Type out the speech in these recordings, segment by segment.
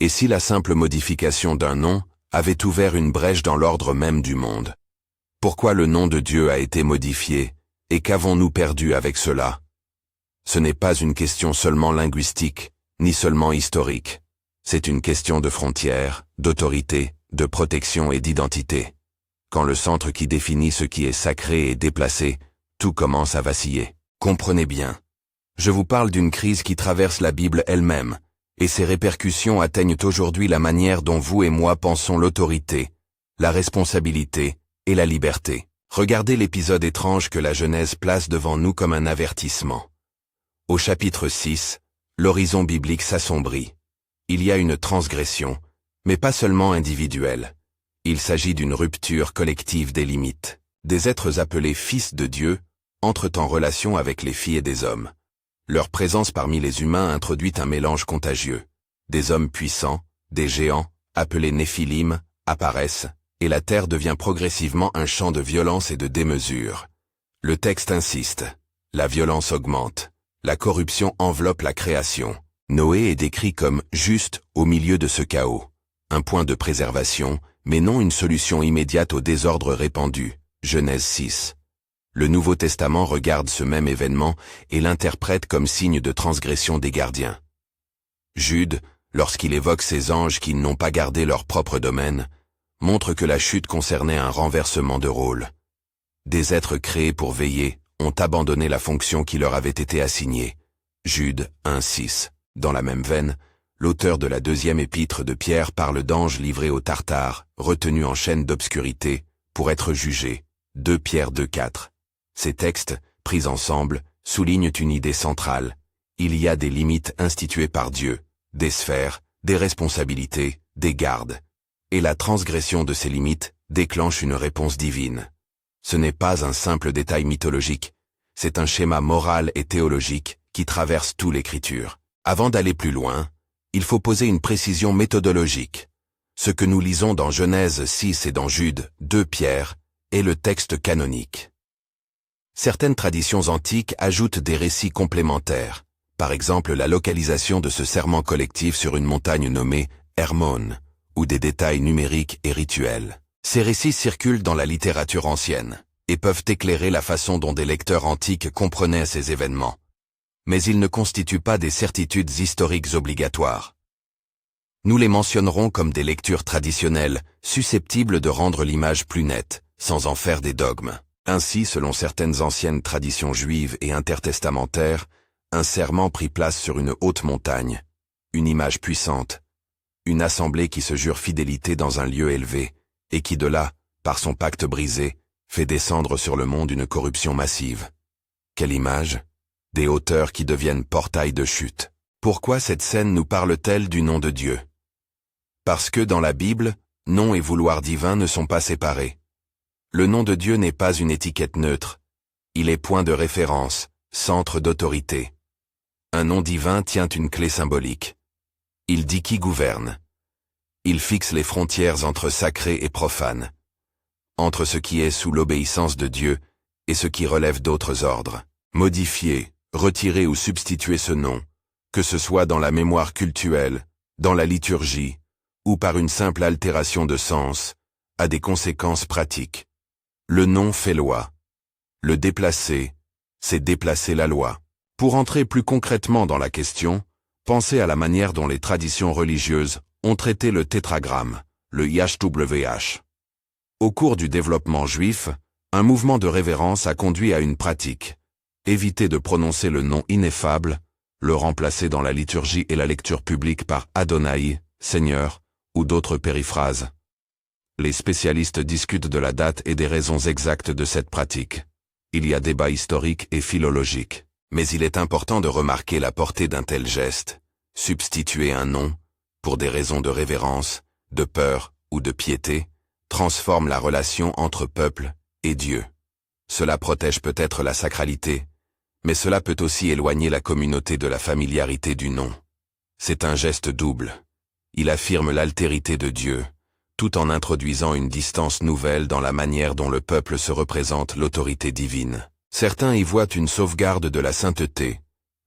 Et si la simple modification d'un nom avait ouvert une brèche dans l'ordre même du monde? Pourquoi le nom de Dieu a été modifié, et qu'avons-nous perdu avec cela? Ce n'est pas une question seulement linguistique, ni seulement historique. C'est une question de frontières, d'autorité, de protection et d'identité. Quand le centre qui définit ce qui est sacré est déplacé, tout commence à vaciller. Comprenez bien. Je vous parle d'une crise qui traverse la Bible elle-même, et ses répercussions atteignent aujourd'hui la manière dont vous et moi pensons l'autorité, la responsabilité et la liberté. Regardez l'épisode étrange que la Genèse place devant nous comme un avertissement. Au chapitre 6, l'horizon biblique s'assombrit. Il y a une transgression, mais pas seulement individuelle. Il s'agit d'une rupture collective des limites. Des êtres appelés fils de Dieu entrent en relation avec les filles des hommes. Leur présence parmi les humains introduit un mélange contagieux. Des hommes puissants, des géants, appelés Néphilim, apparaissent, et la terre devient progressivement un champ de violence et de démesure. Le texte insiste. La violence augmente. La corruption enveloppe la création. Noé est décrit comme « juste » au milieu de ce chaos. Un point de préservation, mais non une solution immédiate au désordre répandu. Genèse 6. Le Nouveau Testament regarde ce même événement et l'interprète comme signe de transgression des gardiens. Jude, lorsqu'il évoque ces anges qui n'ont pas gardé leur propre domaine, montre que la chute concernait un renversement de rôle. Des êtres créés pour veiller ont abandonné la fonction qui leur avait été assignée. Jude 1:6. Dans la même veine, l'auteur de la deuxième épître de Pierre parle d'anges livrés aux Tartares, retenus en chaîne d'obscurité, pour être jugés. 2 Pierre 2:4. Ces textes, pris ensemble, soulignent une idée centrale. Il y a des limites instituées par Dieu, des sphères, des responsabilités, des gardes. Et la transgression de ces limites déclenche une réponse divine. Ce n'est pas un simple détail mythologique, c'est un schéma moral et théologique qui traverse toute l'Écriture. Avant d'aller plus loin, il faut poser une précision méthodologique. Ce que nous lisons dans Genèse 6 et dans Jude 2 Pierre est le texte canonique. Certaines traditions antiques ajoutent des récits complémentaires, par exemple la localisation de ce serment collectif sur une montagne nommée Hermon, ou des détails numériques et rituels. Ces récits circulent dans la littérature ancienne, et peuvent éclairer la façon dont des lecteurs antiques comprenaient ces événements. Mais ils ne constituent pas des certitudes historiques obligatoires. Nous les mentionnerons comme des lectures traditionnelles, susceptibles de rendre l'image plus nette, sans en faire des dogmes. Ainsi, selon certaines anciennes traditions juives et intertestamentaires, un serment prit place sur une haute montagne, une image puissante, une assemblée qui se jure fidélité dans un lieu élevé, et qui de là, par son pacte brisé, fait descendre sur le monde une corruption massive. Quelle image? Des hauteurs qui deviennent portails de chute. Pourquoi cette scène nous parle-t-elle du nom de Dieu? Parce que dans la Bible, nom et vouloir divin ne sont pas séparés. Le nom de Dieu n'est pas une étiquette neutre. Il est point de référence, centre d'autorité. Un nom divin tient une clé symbolique. Il dit qui gouverne. Il fixe les frontières entre sacré et profane, entre ce qui est sous l'obéissance de Dieu et ce qui relève d'autres ordres. Modifier, retirer ou substituer ce nom, que ce soit dans la mémoire cultuelle, dans la liturgie, ou par une simple altération de sens, a des conséquences pratiques. Le nom fait loi. Le déplacer, c'est déplacer la loi. Pour entrer plus concrètement dans la question, pensez à la manière dont les traditions religieuses ont traité le tétragramme, le YHWH. Au cours du développement juif, un mouvement de révérence a conduit à une pratique. Éviter de prononcer le nom ineffable, le remplacer dans la liturgie et la lecture publique par Adonai, Seigneur, ou d'autres périphrases. Les spécialistes discutent de la date et des raisons exactes de cette pratique. Il y a débat historique et philologique. Mais il est important de remarquer la portée d'un tel geste. Substituer un nom, pour des raisons de révérence, de peur ou de piété, transforme la relation entre peuple et Dieu. Cela protège peut-être la sacralité, mais cela peut aussi éloigner la communauté de la familiarité du nom. C'est un geste double. Il affirme l'altérité de Dieu, tout en introduisant une distance nouvelle dans la manière dont le peuple se représente l'autorité divine. Certains y voient une sauvegarde de la sainteté,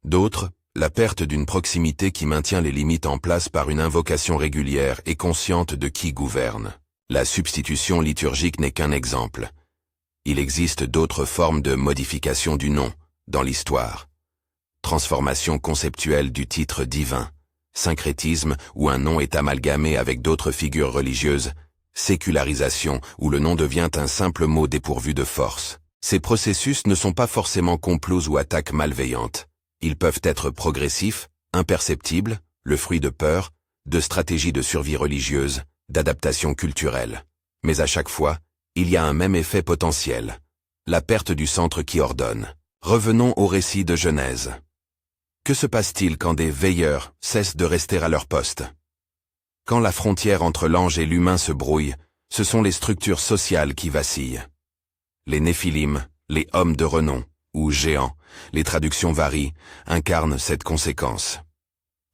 d'autres, La perte d'une proximité qui maintient les limites en place par une invocation régulière et consciente de qui gouverne. La substitution liturgique n'est qu'un exemple. Il existe d'autres formes de modification du nom dans l'histoire. Transformation conceptuelle du titre divin, syncrétisme où un nom est amalgamé avec d'autres figures religieuses, sécularisation où le nom devient un simple mot dépourvu de force. Ces processus ne sont pas forcément complots ou attaques malveillantes. Ils peuvent être progressifs, imperceptibles, le fruit de peur, de stratégies de survie religieuse, d'adaptation culturelle. Mais à chaque fois, il y a un même effet potentiel. La perte du centre qui ordonne. Revenons au récit de Genèse. Que se passe-t-il quand des veilleurs cessent de rester à leur poste? Quand la frontière entre l'ange et l'humain se brouille, ce sont les structures sociales qui vacillent. Les Néphilim, les hommes de renom, ou géants, les traductions varient, incarnent cette conséquence.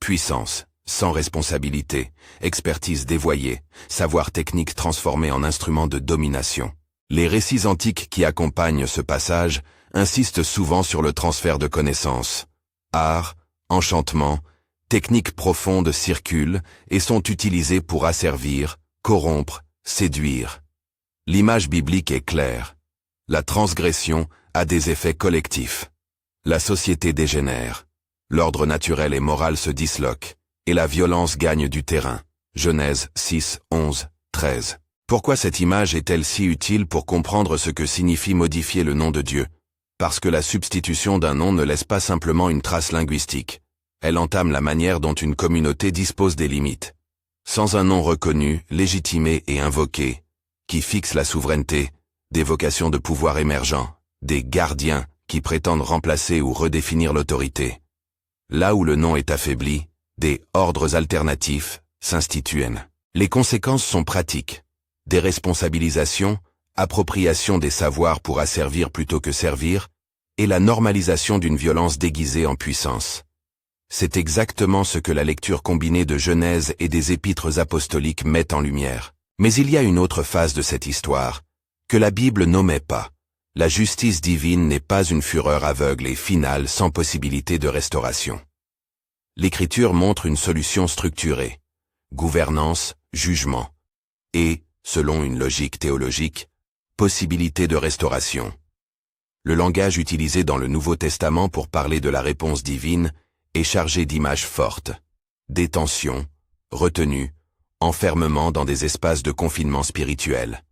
Puissance, sans responsabilité, expertise dévoyée, savoir technique transformé en instrument de domination. Les récits antiques qui accompagnent ce passage insistent souvent sur le transfert de connaissances. Art, enchantement, techniques profondes circulent et sont utilisées pour asservir, corrompre, séduire. L'image biblique est claire. La transgression a des effets collectifs. La société dégénère. L'ordre naturel et moral se disloque, et la violence gagne du terrain. Genèse 6, 11, 13. Pourquoi cette image est-elle si utile pour comprendre ce que signifie modifier le nom de Dieu? Parce que la substitution d'un nom ne laisse pas simplement une trace linguistique. Elle entame la manière dont une communauté dispose des limites. Sans un nom reconnu, légitimé et invoqué, qui fixe la souveraineté, des vocations de pouvoir émergents, des gardiens qui prétendent remplacer ou redéfinir l'autorité. Là où le nom est affaibli, des ordres alternatifs s'instituent. Les conséquences sont pratiques. Déresponsabilisation, appropriation des savoirs pour asservir plutôt que servir, et la normalisation d'une violence déguisée en puissance. C'est exactement ce que la lecture combinée de Genèse et des épîtres apostoliques met en lumière. Mais il y a une autre phase de cette histoire, que la Bible n'omet pas. La justice divine n'est pas une fureur aveugle et finale sans possibilité de restauration. L'Écriture montre une solution structurée. Gouvernance, jugement. Et, selon une logique théologique, possibilité de restauration. Le langage utilisé dans le Nouveau Testament pour parler de la réponse divine est chargé d'images fortes. Détention, retenue, enfermement dans des espaces de confinement spirituel.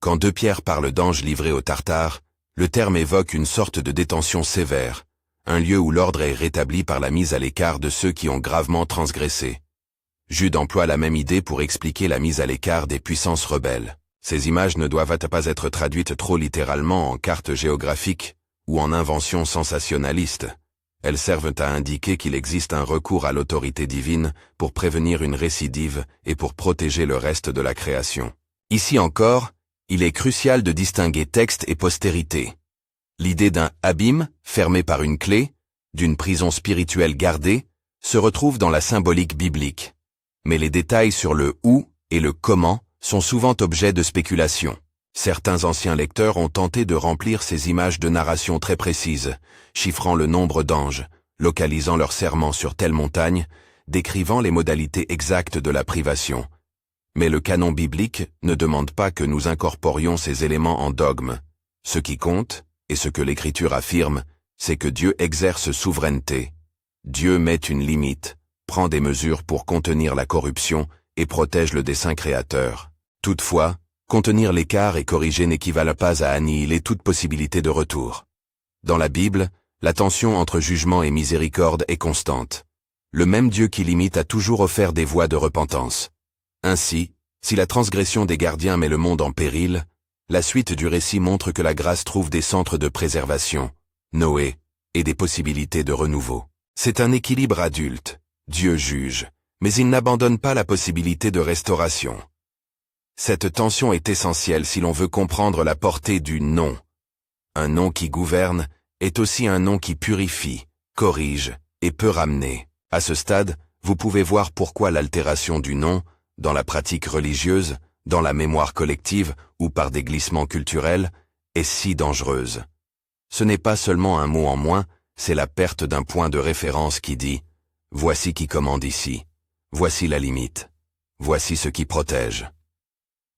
Quand 2 Pierre parle d'anges livrés aux Tartares, le terme évoque une sorte de détention sévère, un lieu où l'ordre est rétabli par la mise à l'écart de ceux qui ont gravement transgressé. Jude emploie la même idée pour expliquer la mise à l'écart des puissances rebelles. Ces images ne doivent pas être traduites trop littéralement en cartes géographiques ou en inventions sensationnalistes. Elles servent à indiquer qu'il existe un recours à l'autorité divine pour prévenir une récidive et pour protéger le reste de la création. Ici encore, il est crucial de distinguer texte et postérité. L'idée d'un abîme, fermé par une clé, d'une prison spirituelle gardée, se retrouve dans la symbolique biblique. Mais les détails sur le où et le comment sont souvent objets de spéculation. Certains anciens lecteurs ont tenté de remplir ces images de narration très précises, chiffrant le nombre d'anges, localisant leurs serments sur telle montagne, décrivant les modalités exactes de la privation. Mais le canon biblique ne demande pas que nous incorporions ces éléments en dogme. Ce qui compte, et ce que l'Écriture affirme, c'est que Dieu exerce souveraineté. Dieu met une limite, prend des mesures pour contenir la corruption et protège le dessein créateur. Toutefois, contenir l'écart et corriger n'équivalent pas à annihiler toute possibilité de retour. Dans la Bible, la tension entre jugement et miséricorde est constante. Le même Dieu qui limite a toujours offert des voies de repentance. Ainsi, si la transgression des gardiens met le monde en péril, la suite du récit montre que la grâce trouve des centres de préservation, Noé, et des possibilités de renouveau. C'est un équilibre adulte. Dieu juge, mais il n'abandonne pas la possibilité de restauration. Cette tension est essentielle si l'on veut comprendre la portée du nom. Un nom qui gouverne est aussi un nom qui purifie, corrige et peut ramener. À ce stade, vous pouvez voir pourquoi l'altération du nom, dans la pratique religieuse, dans la mémoire collective ou par des glissements culturels, est si dangereuse. Ce n'est pas seulement un mot en moins, c'est la perte d'un point de référence qui dit « Voici qui commande ici, voici la limite, voici ce qui protège ».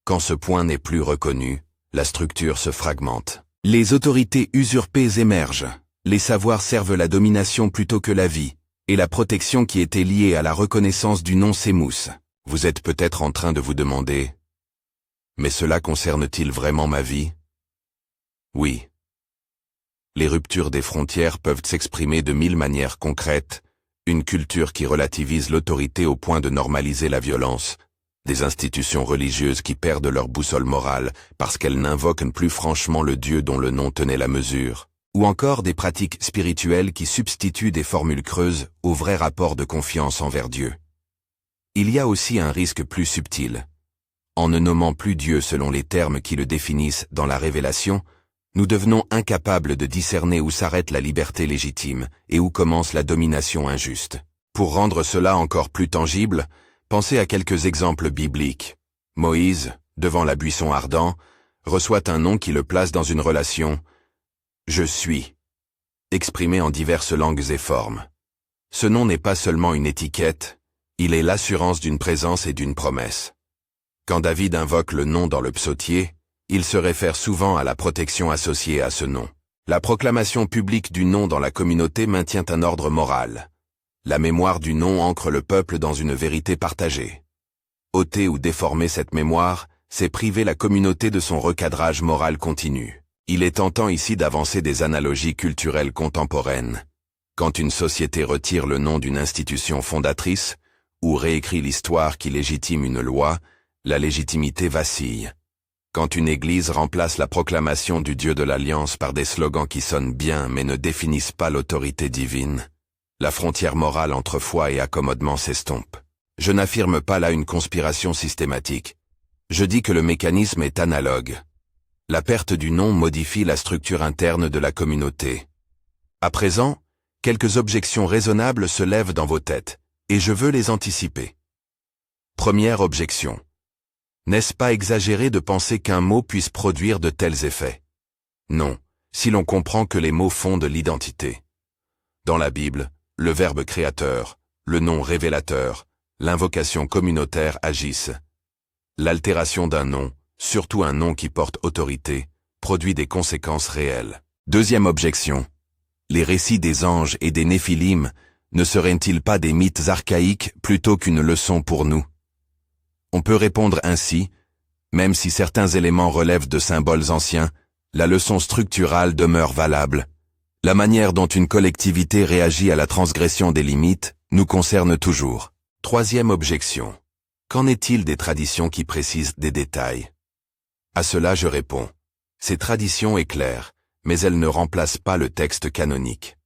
Quand ce point n'est plus reconnu, la structure se fragmente. Les autorités usurpées émergent, les savoirs servent la domination plutôt que la vie, et la protection qui était liée à la reconnaissance du nom s'émousse. Vous êtes peut-être en train de vous demander « Mais cela concerne-t-il vraiment ma vie ?» Oui. Les ruptures des frontières peuvent s'exprimer de 1000 manières concrètes, une culture qui relativise l'autorité au point de normaliser la violence, des institutions religieuses qui perdent leur boussole morale parce qu'elles n'invoquent plus franchement le Dieu dont le nom tenait la mesure, ou encore des pratiques spirituelles qui substituent des formules creuses au vrai rapport de confiance envers Dieu. Il y a aussi un risque plus subtil. En ne nommant plus Dieu selon les termes qui le définissent dans la révélation, nous devenons incapables de discerner où s'arrête la liberté légitime et où commence la domination injuste. Pour rendre cela encore plus tangible, pensez à quelques exemples bibliques. Moïse, devant la buisson ardent, reçoit un nom qui le place dans une relation « Je suis », exprimé en diverses langues et formes. Ce nom n'est pas seulement une étiquette, il est l'assurance d'une présence et d'une promesse. Quand David invoque le nom dans le psautier, il se réfère souvent à la protection associée à ce nom. La proclamation publique du nom dans la communauté maintient un ordre moral. La mémoire du nom ancre le peuple dans une vérité partagée. Ôter ou déformer cette mémoire, c'est priver la communauté de son recadrage moral continu. Il est tentant ici d'avancer des analogies culturelles contemporaines. Quand une société retire le nom d'une institution fondatrice, ou réécrit l'histoire qui légitime une loi, la légitimité vacille. Quand une église remplace la proclamation du Dieu de l'Alliance par des slogans qui sonnent bien mais ne définissent pas l'autorité divine, la frontière morale entre foi et accommodement s'estompe. Je n'affirme pas là une conspiration systématique. Je dis que le mécanisme est analogue. La perte du nom modifie la structure interne de la communauté. À présent, quelques objections raisonnables se lèvent dans vos têtes, et je veux les anticiper. Première objection. N'est-ce pas exagéré de penser qu'un mot puisse produire de tels effets? Non, si l'on comprend que les mots fondent l'identité. Dans la Bible, le verbe créateur, le nom révélateur, l'invocation communautaire agissent. L'altération d'un nom, surtout un nom qui porte autorité, produit des conséquences réelles. Deuxième objection. Les récits des anges et des Néphilim ne seraient-ils pas des mythes archaïques plutôt qu'une leçon pour nous? On peut répondre ainsi, même si certains éléments relèvent de symboles anciens, la leçon structurale demeure valable. La manière dont une collectivité réagit à la transgression des limites nous concerne toujours. Troisième objection. Qu'en est-il des traditions qui précisent des détails? À cela je réponds. Ces traditions éclairent, mais elles ne remplacent pas le texte canonique.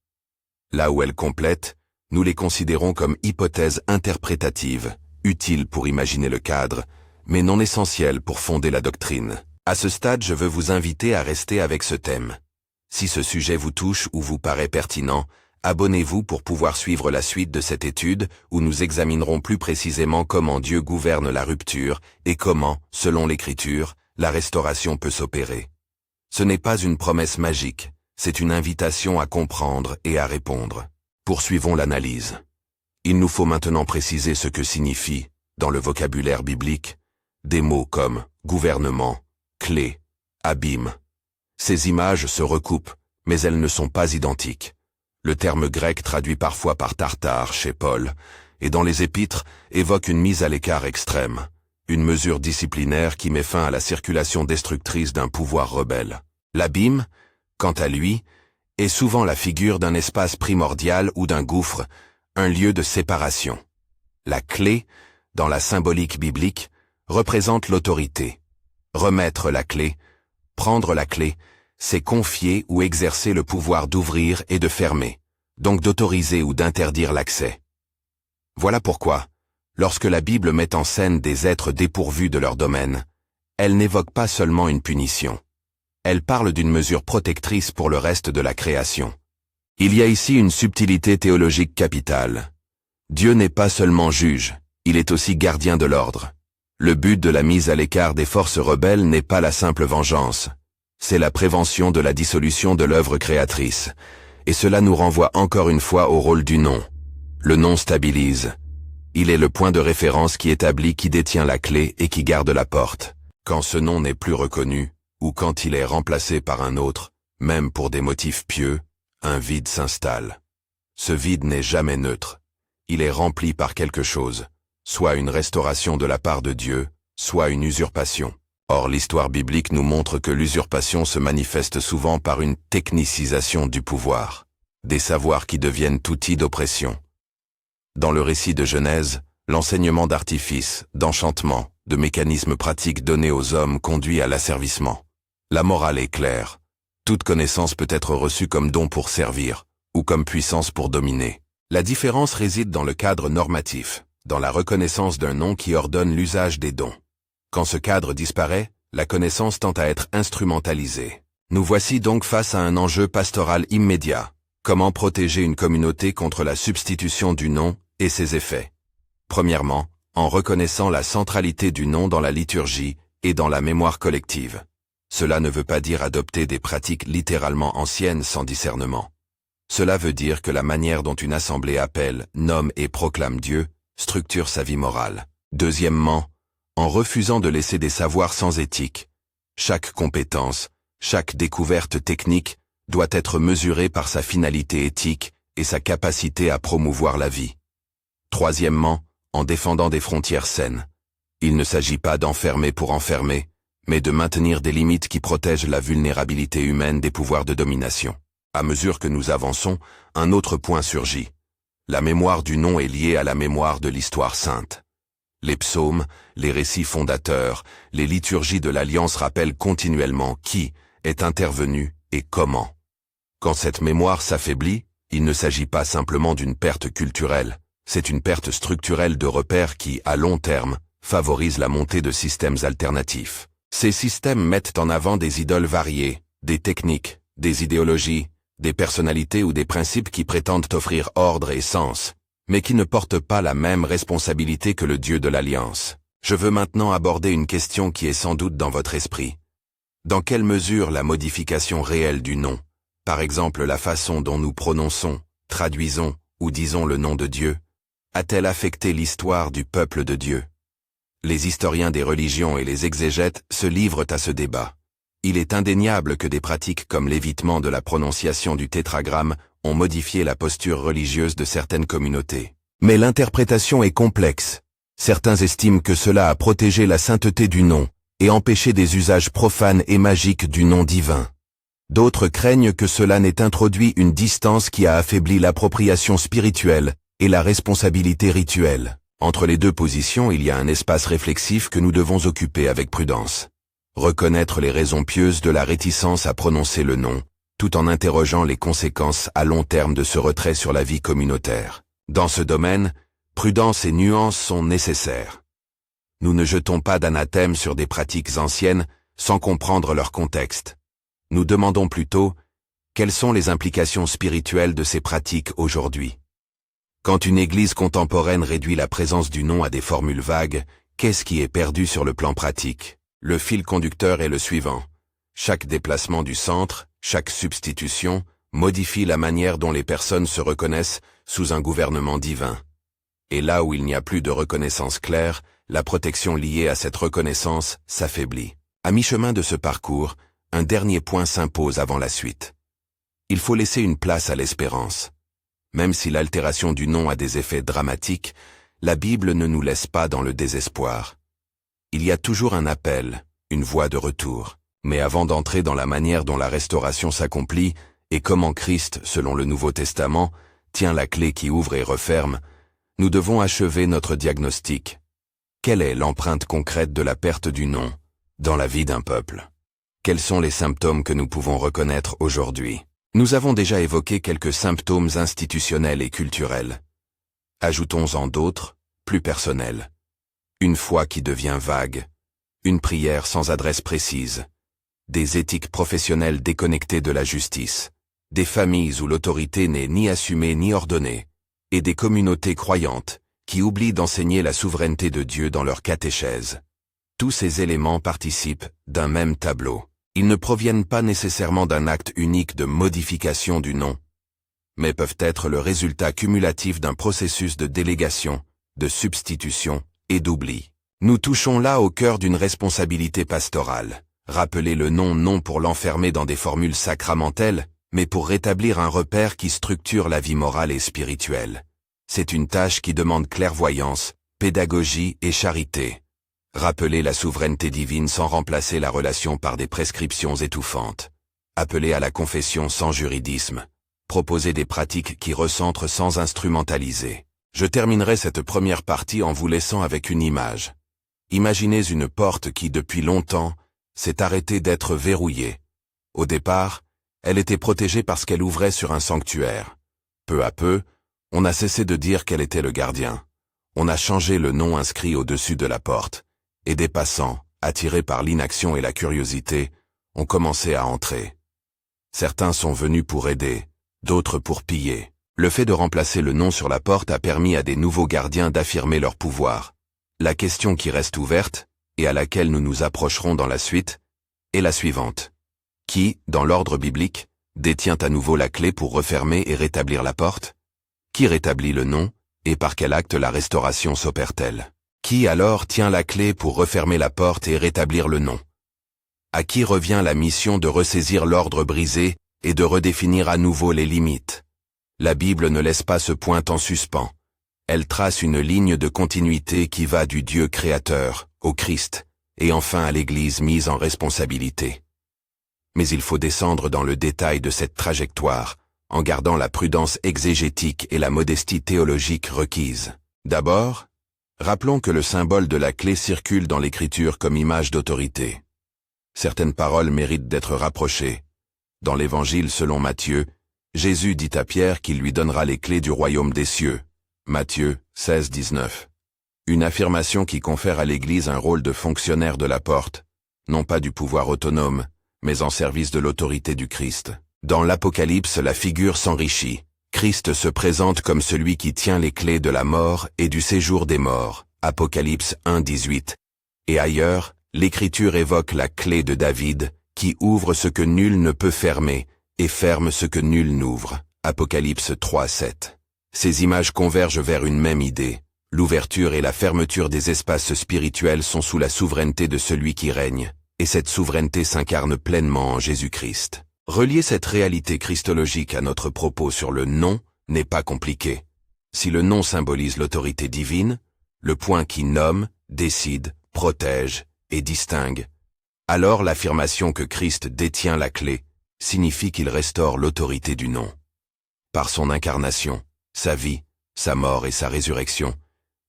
Là où elles complètent, nous les considérons comme hypothèses interprétatives, utiles pour imaginer le cadre, mais non essentielles pour fonder la doctrine. À ce stade, je veux vous inviter à rester avec ce thème. Si ce sujet vous touche ou vous paraît pertinent, abonnez-vous pour pouvoir suivre la suite de cette étude où nous examinerons plus précisément comment Dieu gouverne la rupture et comment, selon l'Écriture, la restauration peut s'opérer. Ce n'est pas une promesse magique, c'est une invitation à comprendre et à répondre. Poursuivons l'analyse. Il nous faut maintenant préciser ce que signifient, dans le vocabulaire biblique, des mots comme gouvernement, clé, abîme. Ces images se recoupent, mais elles ne sont pas identiques. Le terme grec traduit parfois par Tartare chez Paul, et dans les épîtres, évoque une mise à l'écart extrême, une mesure disciplinaire qui met fin à la circulation destructrice d'un pouvoir rebelle. L'abîme, quant à lui, est souvent la figure d'un espace primordial ou d'un gouffre, un lieu de séparation. La clé, dans la symbolique biblique, représente l'autorité. Remettre la clé, prendre la clé, c'est confier ou exercer le pouvoir d'ouvrir et de fermer, donc d'autoriser ou d'interdire l'accès. Voilà pourquoi, lorsque la Bible met en scène des êtres dépourvus de leur domaine, elle n'évoque pas seulement une punition. Elle parle d'une mesure protectrice pour le reste de la création. Il y a ici une subtilité théologique capitale. Dieu n'est pas seulement juge, il est aussi gardien de l'ordre. Le but de la mise à l'écart des forces rebelles n'est pas la simple vengeance. C'est la prévention de la dissolution de l'œuvre créatrice. Et cela nous renvoie encore une fois au rôle du nom. Le nom stabilise. Il est le point de référence qui établit qui détient la clé et qui garde la porte. Quand ce nom n'est plus reconnu, ou quand il est remplacé par un autre, même pour des motifs pieux, un vide s'installe. Ce vide n'est jamais neutre. Il est rempli par quelque chose, soit une restauration de la part de Dieu, soit une usurpation. Or, l'histoire biblique nous montre que l'usurpation se manifeste souvent par une technicisation du pouvoir, des savoirs qui deviennent outils d'oppression. Dans le récit de Genèse, l'enseignement d'artifices, d'enchantements, de mécanismes pratiques donnés aux hommes conduit à l'asservissement. La morale est claire. Toute connaissance peut être reçue comme don pour servir, ou comme puissance pour dominer. La différence réside dans le cadre normatif, dans la reconnaissance d'un nom qui ordonne l'usage des dons. Quand ce cadre disparaît, la connaissance tend à être instrumentalisée. Nous voici donc face à un enjeu pastoral immédiat. Comment protéger une communauté contre la substitution du nom et ses effets? Premièrement, en reconnaissant la centralité du nom dans la liturgie et dans la mémoire collective. Cela ne veut pas dire adopter des pratiques littéralement anciennes sans discernement. Cela veut dire que la manière dont une assemblée appelle, nomme et proclame Dieu structure sa vie morale. Deuxièmement, en refusant de laisser des savoirs sans éthique. Chaque compétence, chaque découverte technique doit être mesurée par sa finalité éthique et sa capacité à promouvoir la vie. Troisièmement, en défendant des frontières saines. Il ne s'agit pas d'enfermer pour enfermer, mais de maintenir des limites qui protègent la vulnérabilité humaine des pouvoirs de domination. À mesure que nous avançons, un autre point surgit. La mémoire du nom est liée à la mémoire de l'histoire sainte. Les psaumes, les récits fondateurs, les liturgies de l'Alliance rappellent continuellement qui est intervenu et comment. Quand cette mémoire s'affaiblit, il ne s'agit pas simplement d'une perte culturelle, c'est une perte structurelle de repères qui, à long terme, favorise la montée de systèmes alternatifs. Ces systèmes mettent en avant des idoles variées, des techniques, des idéologies, des personnalités ou des principes qui prétendent offrir ordre et sens, mais qui ne portent pas la même responsabilité que le Dieu de l'Alliance. Je veux maintenant aborder une question qui est sans doute dans votre esprit. Dans quelle mesure la modification réelle du nom, par exemple la façon dont nous prononçons, traduisons ou disons le nom de Dieu, a-t-elle affecté l'histoire du peuple de Dieu? Les historiens des religions et les exégètes se livrent à ce débat. Il est indéniable que des pratiques comme l'évitement de la prononciation du tétragramme ont modifié la posture religieuse de certaines communautés. Mais l'interprétation est complexe. Certains estiment que cela a protégé la sainteté du nom et empêché des usages profanes et magiques du nom divin. D'autres craignent que cela n'ait introduit une distance qui a affaibli l'appropriation spirituelle et la responsabilité rituelle. Entre les deux positions, il y a un espace réflexif que nous devons occuper avec prudence. Reconnaître les raisons pieuses de la réticence à prononcer le nom, tout en interrogeant les conséquences à long terme de ce retrait sur la vie communautaire. Dans ce domaine, prudence et nuance sont nécessaires. Nous ne jetons pas d'anathème sur des pratiques anciennes sans comprendre leur contexte. Nous demandons plutôt, quelles sont les implications spirituelles de ces pratiques aujourd'hui? Quand une église contemporaine réduit la présence du nom à des formules vagues, qu'est-ce qui est perdu sur le plan pratique? Le fil conducteur est le suivant. Chaque déplacement du centre, chaque substitution, modifie la manière dont les personnes se reconnaissent sous un gouvernement divin. Et là où il n'y a plus de reconnaissance claire, la protection liée à cette reconnaissance s'affaiblit. À mi-chemin de ce parcours, un dernier point s'impose avant la suite. Il faut laisser une place à l'espérance. Même si l'altération du nom a des effets dramatiques, la Bible ne nous laisse pas dans le désespoir. Il y a toujours un appel, une voie de retour. Mais avant d'entrer dans la manière dont la restauration s'accomplit et comment Christ, selon le Nouveau Testament, tient la clé qui ouvre et referme, nous devons achever notre diagnostic. Quelle est l'empreinte concrète de la perte du nom dans la vie d'un peuple? Quels sont les symptômes que nous pouvons reconnaître aujourd'hui? Nous avons déjà évoqué quelques symptômes institutionnels et culturels. Ajoutons-en d'autres, plus personnels. Une foi qui devient vague, une prière sans adresse précise, des éthiques professionnelles déconnectées de la justice, des familles où l'autorité n'est ni assumée ni ordonnée, et des communautés croyantes qui oublient d'enseigner la souveraineté de Dieu dans leur catéchèse. Tous ces éléments participent d'un même tableau. Ils ne proviennent pas nécessairement d'un acte unique de modification du nom, mais peuvent être le résultat cumulatif d'un processus de délégation, de substitution et d'oubli. Nous touchons là au cœur d'une responsabilité pastorale. Rappeler le nom non pour l'enfermer dans des formules sacramentelles, mais pour rétablir un repère qui structure la vie morale et spirituelle. C'est une tâche qui demande clairvoyance, pédagogie et charité. Rappeler la souveraineté divine sans remplacer la relation par des prescriptions étouffantes. Appeler à la confession sans juridisme. Proposer des pratiques qui recentrent sans instrumentaliser. Je terminerai cette première partie en vous laissant avec une image. Imaginez une porte qui, depuis longtemps, s'est arrêtée d'être verrouillée. Au départ, elle était protégée parce qu'elle ouvrait sur un sanctuaire. Peu à peu, on a cessé de dire qu'elle était le gardien. On a changé le nom inscrit au-dessus de la porte, et des passants, attirés par l'inaction et la curiosité, ont commencé à entrer. Certains sont venus pour aider, d'autres pour piller. Le fait de remplacer le nom sur la porte a permis à des nouveaux gardiens d'affirmer leur pouvoir. La question qui reste ouverte, et à laquelle nous nous approcherons dans la suite, est la suivante. Qui, dans l'ordre biblique, détient à nouveau la clé pour refermer et rétablir la porte? Qui rétablit le nom, et par quel acte la restauration s'opère-t-elle? Qui alors tient la clé pour refermer la porte et rétablir le nom? À qui revient la mission de ressaisir l'ordre brisé et de redéfinir à nouveau les limites? La Bible ne laisse pas ce point en suspens. Elle trace une ligne de continuité qui va du Dieu créateur, au Christ, et enfin à l'Église mise en responsabilité. Mais il faut descendre dans le détail de cette trajectoire, en gardant la prudence exégétique et la modestie théologique requises. D'abord, rappelons que le symbole de la clé circule dans l'Écriture comme image d'autorité. Certaines paroles méritent d'être rapprochées. Dans l'Évangile selon Matthieu, Jésus dit à Pierre qu'il lui donnera les clés du royaume des cieux. Matthieu 16, 19. Une affirmation qui confère à l'Église un rôle de fonctionnaire de la porte, non pas du pouvoir autonome, mais en service de l'autorité du Christ. Dans l'Apocalypse, la figure s'enrichit. Christ se présente comme celui qui tient les clés de la mort et du séjour des morts. Apocalypse 1, 18. Et ailleurs, l'Écriture évoque la clé de David, qui ouvre ce que nul ne peut fermer, et ferme ce que nul n'ouvre. Apocalypse 3, 7. Ces images convergent vers une même idée. L'ouverture et la fermeture des espaces spirituels sont sous la souveraineté de celui qui règne, et cette souveraineté s'incarne pleinement en Jésus-Christ. Relier cette réalité christologique à notre propos sur le nom n'est pas compliqué. Si le nom symbolise l'autorité divine, le point qui nomme, décide, protège et distingue, alors l'affirmation que Christ détient la clé signifie qu'il restaure l'autorité du nom. Par son incarnation, sa vie, sa mort et sa résurrection,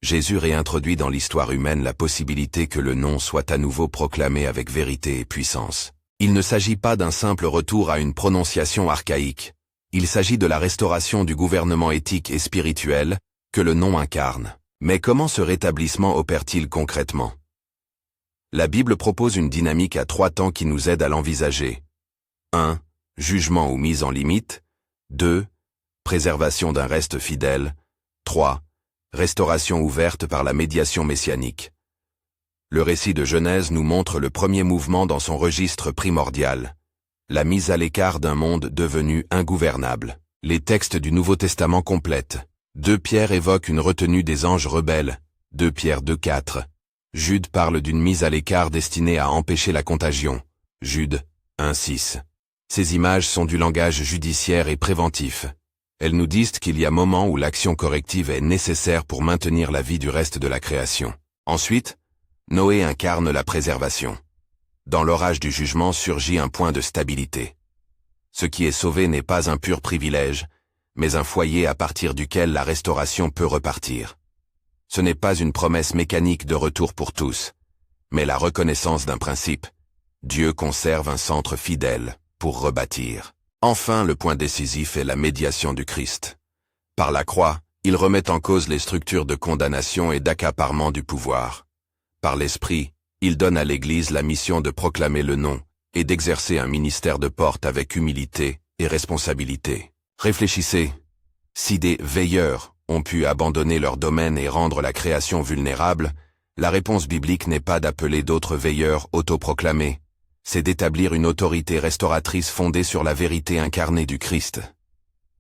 Jésus réintroduit dans l'histoire humaine la possibilité que le nom soit à nouveau proclamé avec vérité et puissance. Il ne s'agit pas d'un simple retour à une prononciation archaïque. Il s'agit de la restauration du gouvernement éthique et spirituel que le nom incarne. Mais comment ce rétablissement opère-t-il concrètement? La Bible propose une dynamique à 3 temps qui nous aide à l'envisager. 1. Jugement ou mise en limite. 2. Préservation d'un reste fidèle. 3. Restauration ouverte par la médiation messianique. Le récit de Genèse nous montre le premier mouvement dans son registre primordial, la mise à l'écart d'un monde devenu ingouvernable. Les textes du Nouveau Testament complètent. 2 Pierre évoque une retenue des anges rebelles. 2 Pierre 2, 4. Jude parle d'une mise à l'écart destinée à empêcher la contagion. Jude 1, 6. Ces images sont du langage judiciaire et préventif. Elles nous disent qu'il y a moment où l'action corrective est nécessaire pour maintenir la vie du reste de la création. Ensuite, Noé incarne la préservation. Dans l'orage du jugement surgit un point de stabilité. Ce qui est sauvé n'est pas un pur privilège, mais un foyer à partir duquel la restauration peut repartir. Ce n'est pas une promesse mécanique de retour pour tous, mais la reconnaissance d'un principe. Dieu conserve un centre fidèle pour rebâtir. Enfin, le point décisif est la médiation du Christ. Par la croix, il remet en cause les structures de condamnation et d'accaparement du pouvoir. Par l'Esprit, il donne à l'Église la mission de proclamer le nom et d'exercer un ministère de porte avec humilité et responsabilité. Réfléchissez. Si des veilleurs ont pu abandonner leur domaine et rendre la création vulnérable, la réponse biblique n'est pas d'appeler d'autres veilleurs autoproclamés, c'est d'établir une autorité restauratrice fondée sur la vérité incarnée du Christ.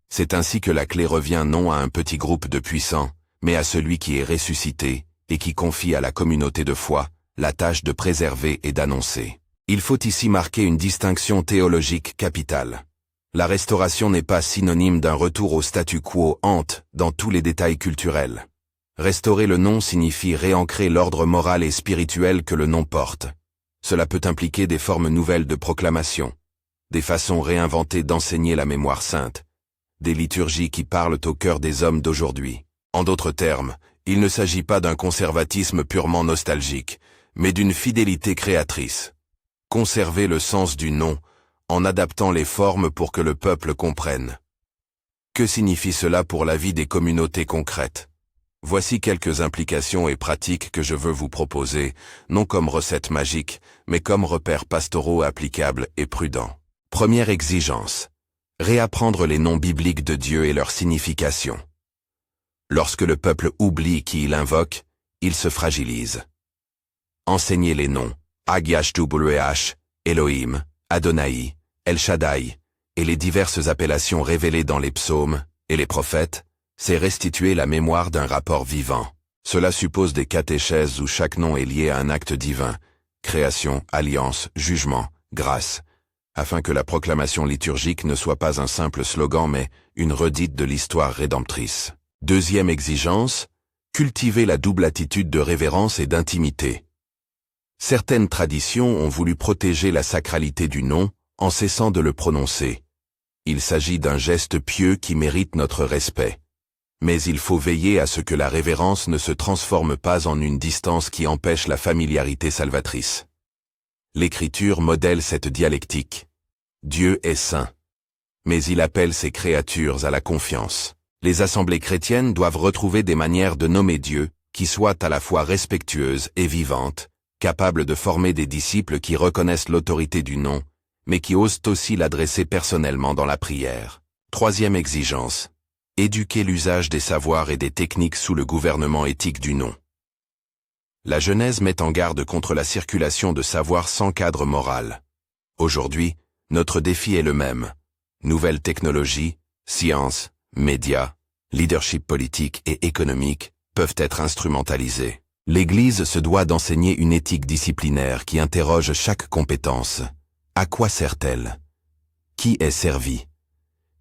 C'est ainsi que la clé revient non à un petit groupe de puissants, mais à celui qui est ressuscité, et qui confie à la communauté de foi la tâche de préserver et d'annoncer. Il faut ici marquer une distinction théologique capitale. La restauration n'est pas synonyme d'un retour au statu quo ante dans tous les détails culturels. Restaurer le nom signifie réancrer l'ordre moral et spirituel que le nom porte. Cela peut impliquer des formes nouvelles de proclamation, des façons réinventées d'enseigner la mémoire sainte, des liturgies qui parlent au cœur des hommes d'aujourd'hui. En d'autres termes, il ne s'agit pas d'un conservatisme purement nostalgique, mais d'une fidélité créatrice. Conserver le sens du nom, en adaptant les formes pour que le peuple comprenne. Que signifie cela pour la vie des communautés concrètes? Voici quelques implications et pratiques que je veux vous proposer, non comme recettes magiques, mais comme repères pastoraux applicables et prudents. Première exigence. Réapprendre les noms bibliques de Dieu et leur signification. Lorsque le peuple oublie qui il invoque, il se fragilise. Enseigner les noms, Ag-Yash-Tu-Bul-We'ash, Elohim, Adonai, El Shaddai, et les diverses appellations révélées dans les psaumes et les prophètes, c'est restituer la mémoire d'un rapport vivant. Cela suppose des catéchèses où chaque nom est lié à un acte divin, création, alliance, jugement, grâce, afin que la proclamation liturgique ne soit pas un simple slogan mais une redite de l'histoire rédemptrice. Deuxième exigence, cultiver la double attitude de révérence et d'intimité. Certaines traditions ont voulu protéger la sacralité du nom en cessant de le prononcer. Il s'agit d'un geste pieux qui mérite notre respect. Mais il faut veiller à ce que la révérence ne se transforme pas en une distance qui empêche la familiarité salvatrice. L'Écriture modèle cette dialectique. Dieu est saint. Mais il appelle ses créatures à la confiance. Les assemblées chrétiennes doivent retrouver des manières de nommer Dieu qui soient à la fois respectueuses et vivantes, capables de former des disciples qui reconnaissent l'autorité du nom, mais qui osent aussi l'adresser personnellement dans la prière. Troisième exigence. Éduquer l'usage des savoirs et des techniques sous le gouvernement éthique du nom. La Genèse met en garde contre la circulation de savoirs sans cadre moral. Aujourd'hui, notre défi est le même. Nouvelles technologies, sciences, médias, leadership politique et économique peuvent être instrumentalisés. L'Église se doit d'enseigner une éthique disciplinaire qui interroge chaque compétence. À quoi sert-elle? Qui est servi?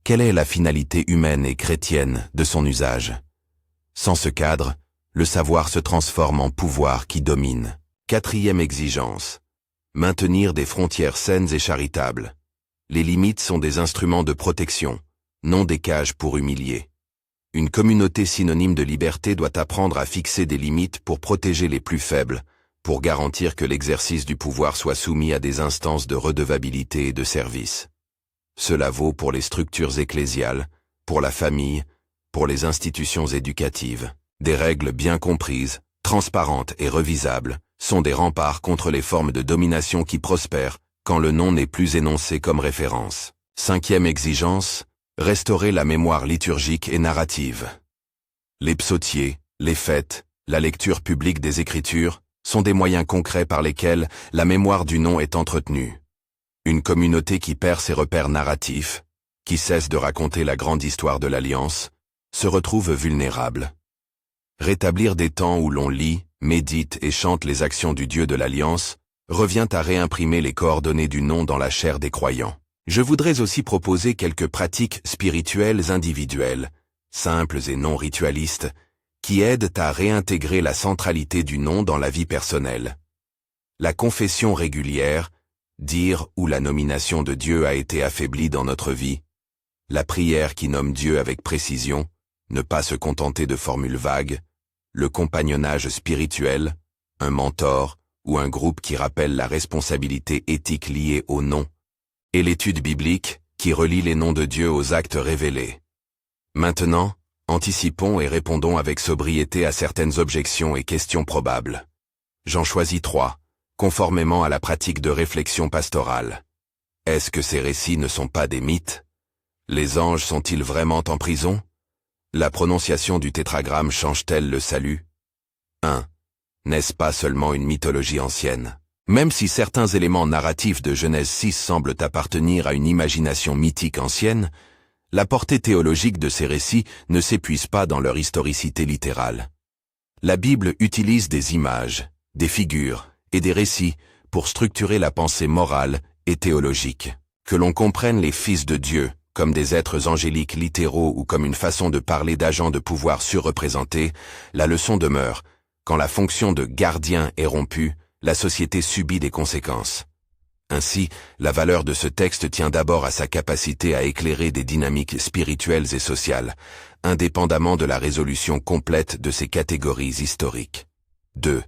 Quelle est la finalité humaine et chrétienne de son usage? Sans ce cadre, le savoir se transforme en pouvoir qui domine. Quatrième exigence. Maintenir des frontières saines et charitables. Les limites sont des instruments de protection, non des cages pour humilier. Une communauté synonyme de liberté doit apprendre à fixer des limites pour protéger les plus faibles, pour garantir que l'exercice du pouvoir soit soumis à des instances de redevabilité et de service. Cela vaut pour les structures ecclésiales, pour la famille, pour les institutions éducatives. Des règles bien comprises, transparentes et revisables, sont des remparts contre les formes de domination qui prospèrent quand le nom n'est plus énoncé comme référence. Cinquième exigence, restaurer la mémoire liturgique et narrative. Les psautiers, les fêtes, la lecture publique des Écritures sont des moyens concrets par lesquels la mémoire du nom est entretenue. Une communauté qui perd ses repères narratifs, qui cesse de raconter la grande histoire de l'Alliance, se retrouve vulnérable. Rétablir des temps où l'on lit, médite et chante les actions du Dieu de l'Alliance revient à réimprimer les coordonnées du nom dans la chair des croyants. Je voudrais aussi proposer quelques pratiques spirituelles individuelles, simples et non ritualistes, qui aident à réintégrer la centralité du nom dans la vie personnelle. La confession régulière, dire où la nomination de Dieu a été affaiblie dans notre vie, la prière qui nomme Dieu avec précision, ne pas se contenter de formules vagues, le compagnonnage spirituel, un mentor ou un groupe qui rappelle la responsabilité éthique liée au nom, et l'étude biblique qui relie les noms de Dieu aux actes révélés. Maintenant, anticipons et répondons avec sobriété à certaines objections et questions probables. J'en choisis 3. Conformément à la pratique de réflexion pastorale. Est-ce que ces récits ne sont pas des mythes? Les anges sont-ils vraiment en prison? La prononciation du tétragramme change-t-elle le salut? 1. N'est-ce pas seulement une mythologie ancienne? Même si certains éléments narratifs de Genèse 6 semblent appartenir à une imagination mythique ancienne, La portée théologique de ces récits ne s'épuise pas dans leur historicité littérale. La Bible utilise des images, des figures et des récits pour structurer la pensée morale et théologique. Que l'on comprenne les fils de Dieu comme des êtres angéliques littéraux ou comme une façon de parler d'agents de pouvoir surreprésentés, la leçon demeure. Quand la fonction de gardien est rompue, la société subit des conséquences. Ainsi, la valeur de ce texte tient d'abord à sa capacité à éclairer des dynamiques spirituelles et sociales, indépendamment de la résolution complète de ces catégories historiques. 2.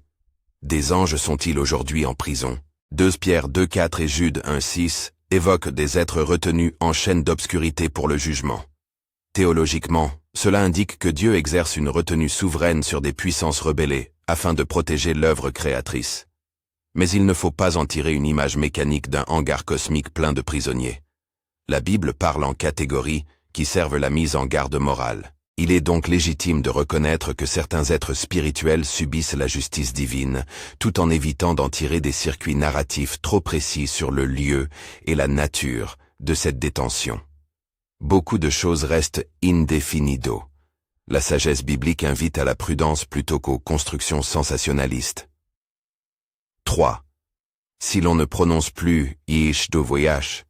Des anges sont-ils aujourd'hui en prison? 2 Pierre 2,4 et Jude 1,6 évoquent des êtres retenus en chaîne d'obscurité pour le jugement. Théologiquement, cela indique que Dieu exerce une retenue souveraine sur des puissances rebellées, afin de protéger l'œuvre créatrice. Mais il ne faut pas en tirer une image mécanique d'un hangar cosmique plein de prisonniers. La Bible parle en catégories qui servent la mise en garde morale. Il est donc légitime de reconnaître que certains êtres spirituels subissent la justice divine, tout en évitant d'en tirer des circuits narratifs trop précis sur le lieu et la nature de cette détention. Beaucoup de choses restent indefinido. La sagesse biblique invite à la prudence plutôt qu'aux constructions sensationnalistes. 3. Si l'on ne prononce plus « Yish do voyage »,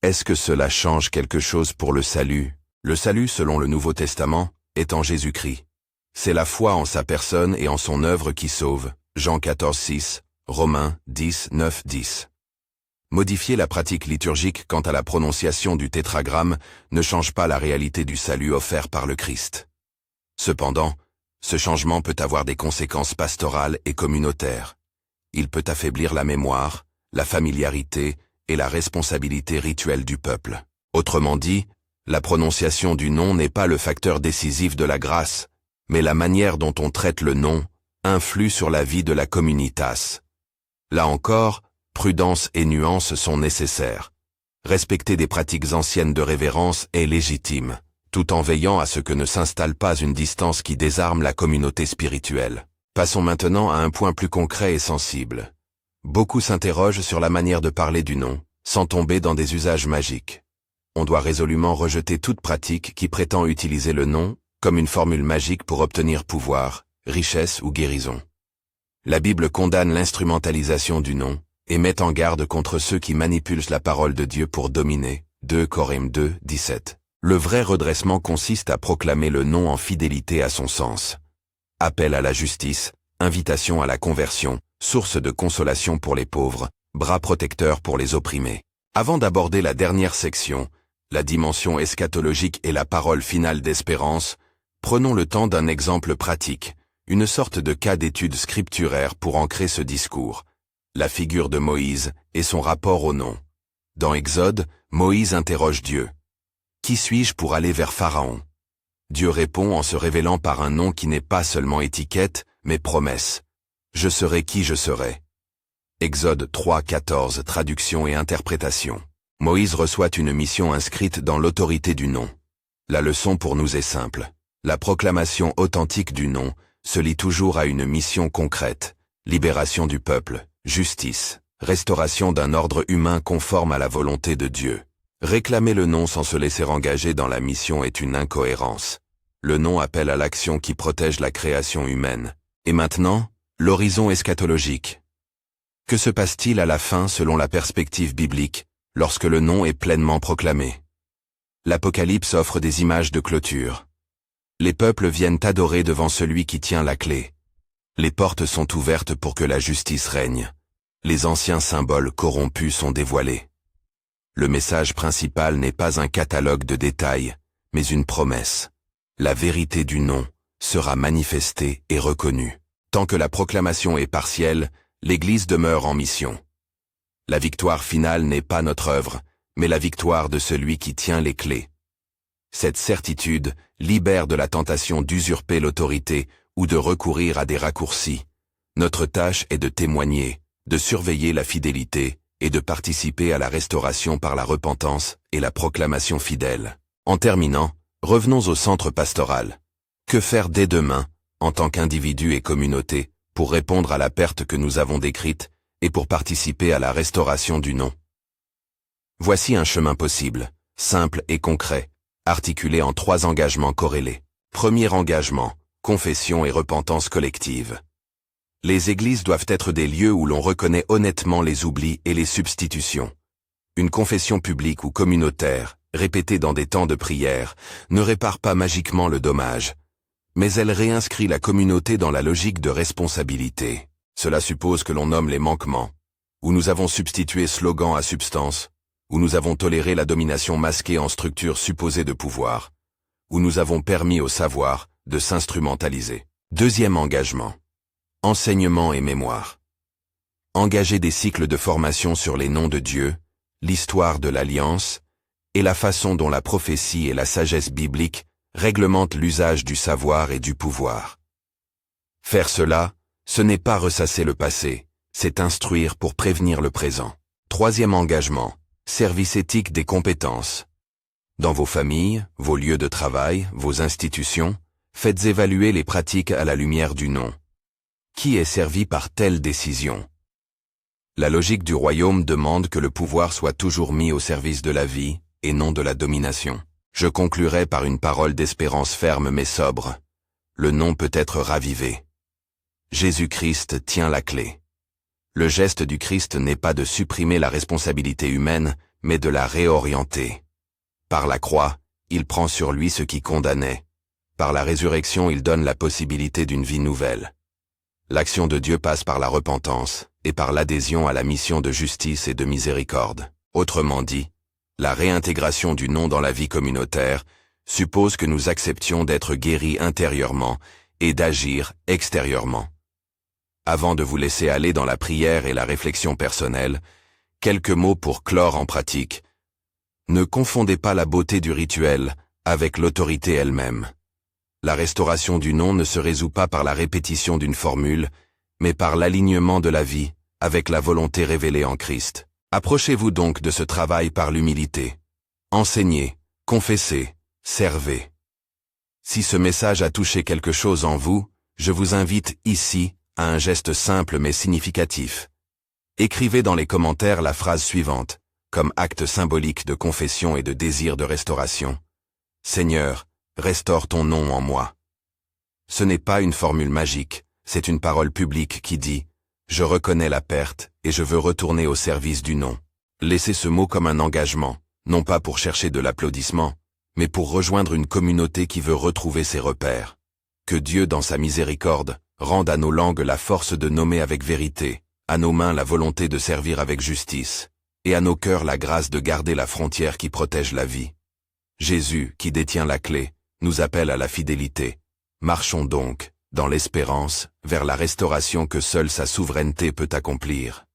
est-ce que cela change quelque chose pour le salut? Le salut, selon le Nouveau Testament, est en Jésus-Christ. C'est la foi en sa personne et en son œuvre qui sauve. Jean 14,6, Romains 10, 9, 10. Modifier la pratique liturgique quant à la prononciation du tétragramme ne change pas la réalité du salut offert par le Christ. Cependant, ce changement peut avoir des conséquences pastorales et communautaires. Il peut affaiblir la mémoire, la familiarité et la responsabilité rituelle du peuple. Autrement dit, la prononciation du nom n'est pas le facteur décisif de la grâce, mais la manière dont on traite le nom influe sur la vie de la communitas. Là encore, prudence et nuance sont nécessaires. Respecter des pratiques anciennes de révérence est légitime, tout en veillant à ce que ne s'installe pas une distance qui désarme la communauté spirituelle. Passons maintenant à un point plus concret et sensible. Beaucoup s'interrogent sur la manière de parler du nom, sans tomber dans des usages magiques. On doit résolument rejeter toute pratique qui prétend utiliser le nom comme une formule magique pour obtenir pouvoir, richesse ou guérison. La Bible condamne l'instrumentalisation du nom et met en garde contre ceux qui manipulent la parole de Dieu pour dominer. 2 Corinthiens 2, 17. Le vrai redressement consiste à proclamer le nom en fidélité à son sens. Appel à la justice, invitation à la conversion, source de consolation pour les pauvres, bras protecteurs pour les opprimés. Avant d'aborder la dernière section, la dimension eschatologique et la parole finale d'espérance, prenons le temps d'un exemple pratique, une sorte de cas d'étude scripturaire pour ancrer ce discours. La figure de Moïse et son rapport au nom. Dans Exode, Moïse interroge Dieu. « Qui suis-je pour aller vers Pharaon ?» Dieu répond en se révélant par un nom qui n'est pas seulement étiquette, mais promesse. « Je serai qui je serai ». Exode 3, 14, traduction et interprétation. Moïse reçoit une mission inscrite dans l'autorité du nom. La leçon pour nous est simple. La proclamation authentique du nom se lie toujours à une mission concrète. Libération du peuple, justice, restauration d'un ordre humain conforme à la volonté de Dieu. Réclamer le nom sans se laisser engager dans la mission est une incohérence. Le nom appelle à l'action qui protège la création humaine. Et maintenant, l'horizon eschatologique. Que se passe-t-il à la fin selon la perspective biblique, lorsque le nom est pleinement proclamé? L'Apocalypse offre des images de clôture. Les peuples viennent adorer devant celui qui tient la clé. Les portes sont ouvertes pour que la justice règne. Les anciens symboles corrompus sont dévoilés. Le message principal n'est pas un catalogue de détails, mais une promesse. La vérité du nom sera manifestée et reconnue. Tant que la proclamation est partielle, l'Église demeure en mission. La victoire finale n'est pas notre œuvre, mais la victoire de celui qui tient les clés. Cette certitude libère de la tentation d'usurper l'autorité ou de recourir à des raccourcis. Notre tâche est de témoigner, de surveiller la fidélité et de participer à la restauration par la repentance et la proclamation fidèle. En terminant, revenons au centre pastoral. Que faire dès demain, en tant qu'individu et communauté, pour répondre à la perte que nous avons décrite et pour participer à la restauration du nom? Voici un chemin possible, simple et concret, articulés en 3 engagements corrélés. Premier engagement, confession et repentance collective. Les églises doivent être des lieux où l'on reconnaît honnêtement les oublis et les substitutions. Une confession publique ou communautaire, répétée dans des temps de prière, ne répare pas magiquement le dommage, mais elle réinscrit la communauté dans la logique de responsabilité. Cela suppose que l'on nomme les manquements, où nous avons substitué slogan à substance, où nous avons toléré la domination masquée en structures supposées de pouvoir, où nous avons permis au savoir de s'instrumentaliser. Deuxième engagement. Enseignement et mémoire. Engager des cycles de formation sur les noms de Dieu, l'histoire de l'Alliance, et la façon dont la prophétie et la sagesse biblique réglementent l'usage du savoir et du pouvoir. Faire cela, ce n'est pas ressasser le passé, c'est instruire pour prévenir le présent. Troisième engagement, service éthique des compétences. Dans vos familles, vos lieux de travail, vos institutions, faites évaluer les pratiques à la lumière du nom. Qui est servi par telle décision? La logique du royaume demande que le pouvoir soit toujours mis au service de la vie, et non de la domination. Je conclurai par une parole d'espérance ferme mais sobre. Le nom peut être ravivé. Jésus-Christ tient la clé. Le geste du Christ n'est pas de supprimer la responsabilité humaine, mais de la réorienter. Par la croix, il prend sur lui ce qui condamnait. Par la résurrection, il donne la possibilité d'une vie nouvelle. L'action de Dieu passe par la repentance, et par l'adhésion à la mission de justice et de miséricorde. Autrement dit, la réintégration du nom dans la vie communautaire suppose que nous acceptions d'être guéris intérieurement et d'agir extérieurement. Avant de vous laisser aller dans la prière et la réflexion personnelle, quelques mots pour clore en pratique. Ne confondez pas la beauté du rituel avec l'autorité elle-même. La restauration du nom ne se résout pas par la répétition d'une formule, mais par l'alignement de la vie avec la volonté révélée en Christ. Approchez-vous donc de ce travail par l'humilité. Enseignez, confessez, servez. Si ce message a touché quelque chose en vous, je vous invite ici à un geste simple mais significatif. Écrivez dans les commentaires la phrase suivante, comme acte symbolique de confession et de désir de restauration. Seigneur, restaure ton nom en moi. Ce n'est pas une formule magique, c'est une parole publique qui dit « Je reconnais la perte et je veux retourner au service du nom ». Laissez ce mot comme un engagement, non pas pour chercher de l'applaudissement, mais pour rejoindre une communauté qui veut retrouver ses repères. Que Dieu, dans sa miséricorde, rende à nos langues la force de nommer avec vérité, à nos mains la volonté de servir avec justice, et à nos cœurs la grâce de garder la frontière qui protège la vie. Jésus, qui détient la clé, nous appelle à la fidélité. Marchons donc, dans l'espérance, vers la restauration que seule sa souveraineté peut accomplir.